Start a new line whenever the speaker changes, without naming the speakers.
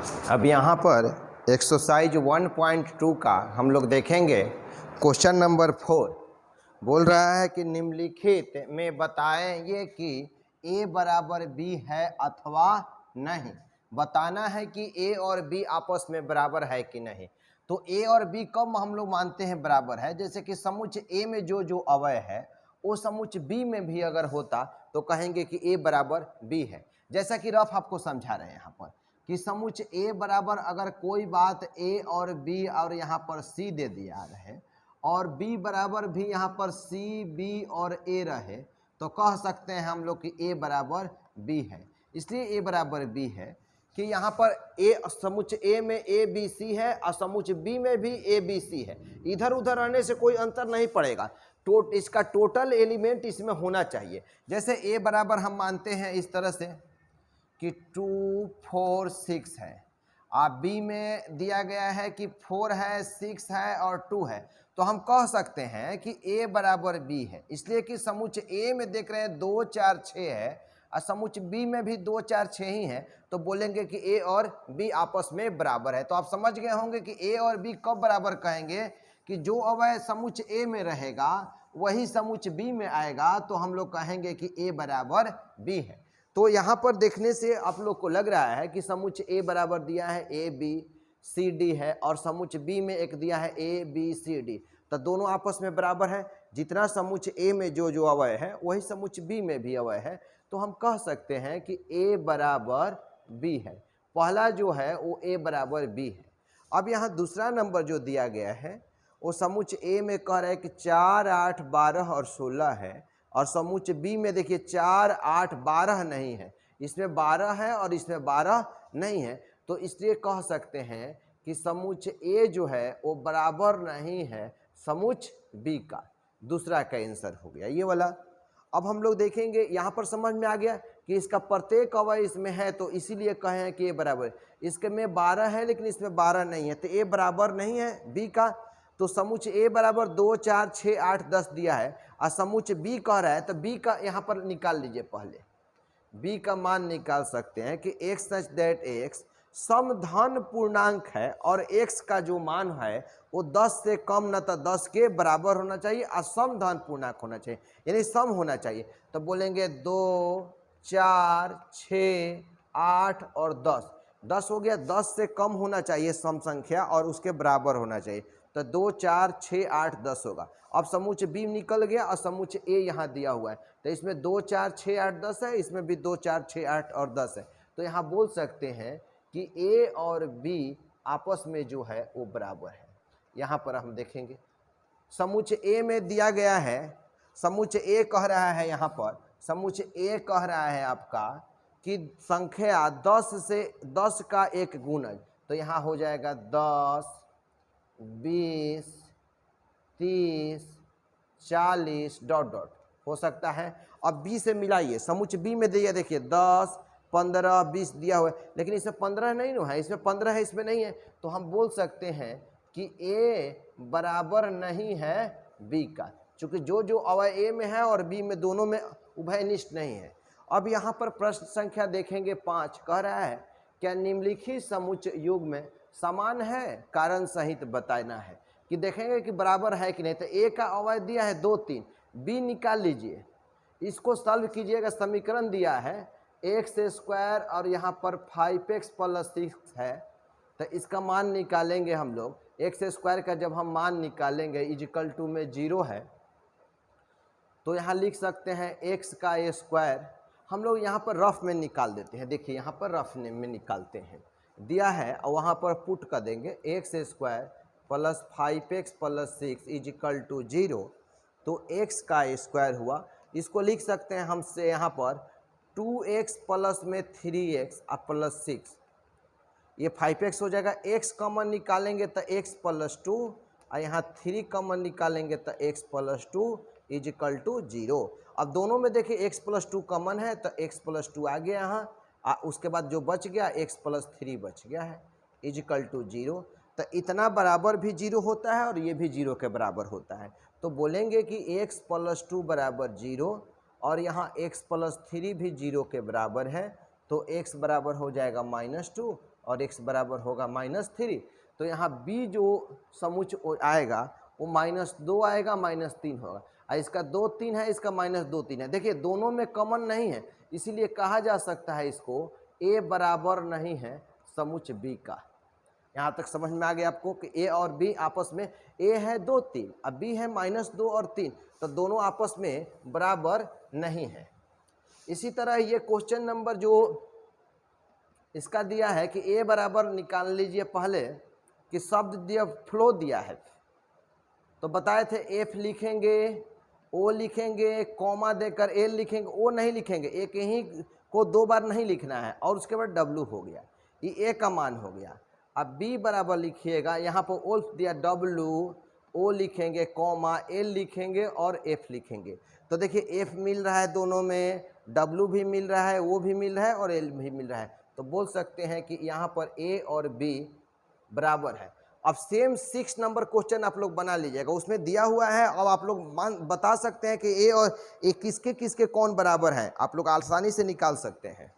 अब यहाँ पर एक्सरसाइज 1.2 का हम लोग देखेंगे। क्वेश्चन नंबर 4 बोल रहा है कि निम्नलिखित में बताएं ये कि a बराबर b है अथवा नहीं। बताना है कि a और b आपस में बराबर है कि नहीं। तो a और b कब हम लोग मानते हैं बराबर है, जैसे कि समुच्च a में जो जो अवयव है वो समुच्च b में भी अगर होता तो कहेंगे कि a बराबर b है। जैसा कि रफ आपको समझा रहे हैं यहाँ पर कि समुच्च a बराबर अगर कोई बात a और b और यहाँ पर c दे दिया रहे और b बराबर भी यहाँ पर c b और a रहे तो कह सकते हैं हम लोग कि a बराबर b है। इसलिए a बराबर b है कि यहाँ पर a समुच्च a में a b c है और समुच्च b में भी a b c है। इधर उधर रहने से कोई अंतर नहीं पड़ेगा, इसका टोटल एलिमेंट इसमें होना चाहिए। जैसे a बराबर हम मानते हैं इस तरह से कि 2 4 6 है, आप b में दिया गया है कि 4 है 6 है और 2 है, तो हम कह सकते हैं कि a बराबर b है। इसलिए कि समुच्च a में देख रहे हैं 2 4 6 है और समुच्च b में भी 2 4 6 ही है, तो बोलेंगे कि a और b आपस में बराबर है। तो आप समझ गए होंगे कि a और b कब बराबर कहेंगे कि जो अवयव समुच्च a में रहेगा वही समुच्च b में आएगा, तो हम लोग कहेंगे कि a बराबर b है। तो यहाँ पर देखने से आप लोग को लग रहा है कि समुच्च a बराबर दिया है a b c d है और समुच्च b में एक दिया है a b c d, तो दोनों आपस में बराबर है। जितना समुच्च a में जो जो अवयव है वही समुच्च b में भी अवयव है, तो हम कह सकते हैं कि a बराबर b है। पहला जो है वो a बराबर b है। अब यहाँ दूसरा नंबर जो दिया गया है वो समुच्च a में कह रहा है कि 4 8 12 और 16 है और समुच्च b में देखिए 4 8 12 नहीं है, इसमें 12 है और इसमें 12 नहीं है, तो इसलिए कह सकते हैं कि समुच्च a जो है वो बराबर नहीं है समुच्च b का। दूसरा का आंसर हो गया ये वाला। अब हम लोग देखेंगे यहाँ पर समझ में आ गया कि इसका प्रत्येक अवयव इसमें है, तो इसीलिए कहे हैं कि a बराबर। इसके में 12 है लेकिन इसमें 12 नहीं है, तो a बराबर नहीं है b का। तो समुच्च a बराबर 2 4 6 8 10 दिया है और समुच्च b कह रहा है, तो b का यहाँ पर निकाल लीजिए। पहले b का मान निकाल सकते हैं कि x सच दैट x समधन पूर्णांक है और x का जो मान है वो 10 से कम न तो 10 के बराबर होना चाहिए और समधन पूर्णांक होना चाहिए, यानी सम होना चाहिए। तो बोलेंगे 2 4 6 8 और 10 हो गया। 10 से कम होना चाहिए सम संख्या और उसके बराबर होना चाहिए, तो 2 4 6 8 10 होगा। अब समुच्च b निकल गया और समुच्च a यहाँ दिया हुआ है, तो इसमें 2 4 6 8 10 है, इसमें भी 2 4 6 8 और 10 है। तो यहाँ बोल सकते हैं कि a और b आपस में जो है वो बराबर है। यहाँ पर हम देखेंगे समुच्च a में दिया गया है, समुच्च a कह रहा है, यहाँ पर समुच्च a कह रहा है आपका कि संख्या 10 से 10 का एक गुणज, तो यहाँ हो जाएगा 10 20 30 40 डॉट डॉट हो सकता है। अब b से मिलाइए, समुच्च b में दिया देखिए 10 15 20 दिया हुआ है, लेकिन इसमें 15 नहीं है, इसमें 15 है इसमें नहीं है, तो हम बोल सकते हैं कि a बराबर नहीं है b का, क्योंकि जो जो अवयव a में है और b में दोनों में उभयनिष्ठ नहीं है। अब यहाँ पर प्रश्न संख्या देखेंगे 5, कह रहा है क्या निम्नलिखित समुच्च युग में समान है, कारण सहित बताना है। कि देखेंगे कि बराबर है कि नहीं। तो a का अवयव दिया है 2 3, b निकाल लीजिए, इसको सॉल्व कीजिएगा। समीकरण दिया है x स्क्वायर और यहाँ पर 5x प्लस 6 है, तो इसका मान निकालेंगे हम लोग। x स्क्वायर का जब हम मान निकालेंगे इजिकल टू में 0 है, तो यहाँ लिख सकते हैं x का स्क्वायर। हम लोग यहाँ पर रफ में निकाल देते हैं, देखिए यहाँ पर रफ में निकालते हैं, दिया है और वहाँ पर पुट कर देंगे x square plus 5x plus 6 equal to 0, तो x का स्क्वायर हुआ। इसको लिख सकते हैं हमसे यहाँ पर 2x प्लस में 3x और प्लस 6, ये 5x हो जाएगा। x कॉमन निकालेंगे तो x प्लस 2 और यहाँ 3 कॉमन निकालेंगे तो x प्लस 2 इजिकल टू 0। अब दोनों में देखिए x प्लस 2 कॉमन है तो x प्लस 2 आ गया यहाँ, उसके बाद जो बच गया x प्लस 3 बच गया है इजिकल टू 0। तो इतना बराबर भी 0 होता है और ये भी 0 के बराबर होता है, तो बोलेंगे कि x प्लस 2 बराबर 0 और यहाँ x प्लस 3 भी 0 के बराबर है, तो x बराबर हो जाएगा -2 और x बराबर होगा -3। तो यहाँ b जो समुच्च आएगा वो -2 आएगा, -3 होगा। और इसका 2 3 है, इसका -2 3 है। देखिए दोनों में कॉमन नहीं है, इसीलिए कहा जा सकता है इसको a बराबर नहीं है समुच्च b का। यहाँ तक समझ में आ गया आपको कि a और b आपस में, a है 2 3, अब b है -2 और 3, तो दोनों आपस में बराबर नहीं है। इसी तरह ये क्वेश्चन नंबर जो इसका दिया है कि a बराबर निकाल लीजिए पहले कि शब्द दिया फ्लो दिया है, तो बताए थे f लिखेंगे, o लिखेंगे, कॉमा देकर a लिखेंगे, o नहीं लिखेंगे, एक ही को 2 बार नहीं लिखना है, और उसके बाद w हो गया, ये a का मान हो गया। अब b बराबर लिखिएगा, यहाँ पर o दिया w, o लिखेंगे, कॉमा l लिखेंगे और f लिखेंगे। तो देखिए f मिल रहा है दोनों में, w भी मिल रहा है, o भी मिल रहा है और l भी मिल रहा है, तो बोल सकते हैं कि यहाँ पर a और b बराबर है। अब सेम 6 नंबर क्वेश्चन आप लोग बना लीजिएगा, उसमें दिया हुआ है। अब आप लोग बता सकते हैं कि a और a किसके किसके कौन बराबर हैं, आप लोग आसानी से निकाल सकते हैं।